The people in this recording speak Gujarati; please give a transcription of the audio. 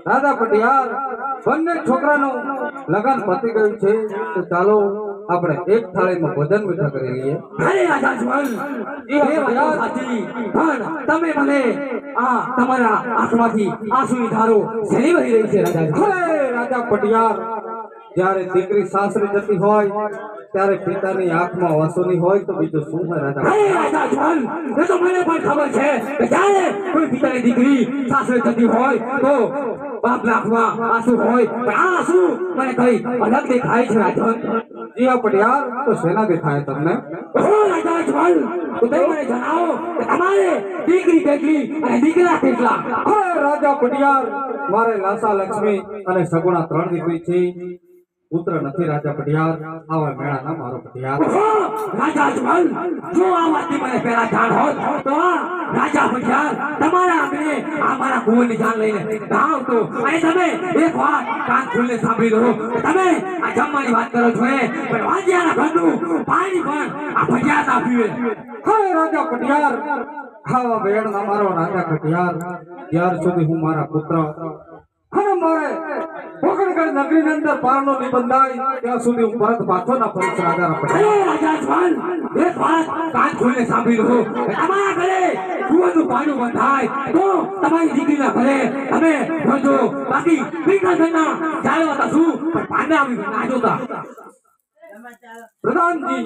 રાજા પટિયાર બંને છોકરાનું લગન પતી ગયું છે તો ચાલો આપણે એક થાળીમાં ભોજન મીઠા કરી લઈએ. અરે રાજા જુવાન એ વાત સાચી પણ તમે મને આ તમારા આંખમાંથી આંસુની ધારો શેની વહી રહી છે રાજા? અરે રાજા પટિયાર જ્યારે દીકરી સાસરે જતી હોય ત્યારે પિતાની આંખમાં આંસુની હોય તો બીજું શું હોય રાજા? અરે રાજા જુવાન એ તો મને પણ ખબર છે કે જ્યારે કોઈ પિતાની દીકરી સાસરે જતી હોય તો બાપના આંખમાં આંસુ હોય પણ આ આંસુ મને કઈ અલગ દેખાય છે રાજન. જી હા પટિયાર, તો શેના દેખાય તમને? ઓ રાજા જુવાન તો તમે મને જણાવો કે તમારે દીકરી કેટલી અને દીકરા કેટલા? અરે રાજા પટિયાર મારે લાસા લક્ષ્મી અને સગુણા 3 દીકરી છે, પુત્ર નથી રાજા પટિયાર. આવા મેળાના મારો પટિયાર. રાજા જુવાન જો આ વાતની મને પહેલા જાણ હોત તો આ રાજા પટિયાર તમારા આંગણે આ મારા કુંવરની જાન લઈને ગાવ તો. અને તમે એક વાત કાન ખોલીને સાંભળી લો કે તમે આ જમવાની વાત કરો છો પણ વાજિયાના ઘરનું પાણી પણ આ પટિયાર ના પીવે. હા રાજા પટિયાર, ખાવા બેડના મારો રાજા પટિયાર જ્યાર સુધી હું મારા પુત્ર અને મારે પોકણગઢ નગરીની અંદર પારનો નિબંધાય ત્યાં સુધી હું પરત પાછો ના ફરીશ રાજા પટિયાર. અરે રાજા જવાન એક વાત કાન ખોલીને સાંભળી લો કે તમારા ઘરે કુવાનું પાણી બંધાય તો તમારી દીકરીના ઘરે તમે ભણજો, બાકી બીજા ઘરના ચાલવા તો શું પણ પાને આવી ના જોતા. પ્રધાનજી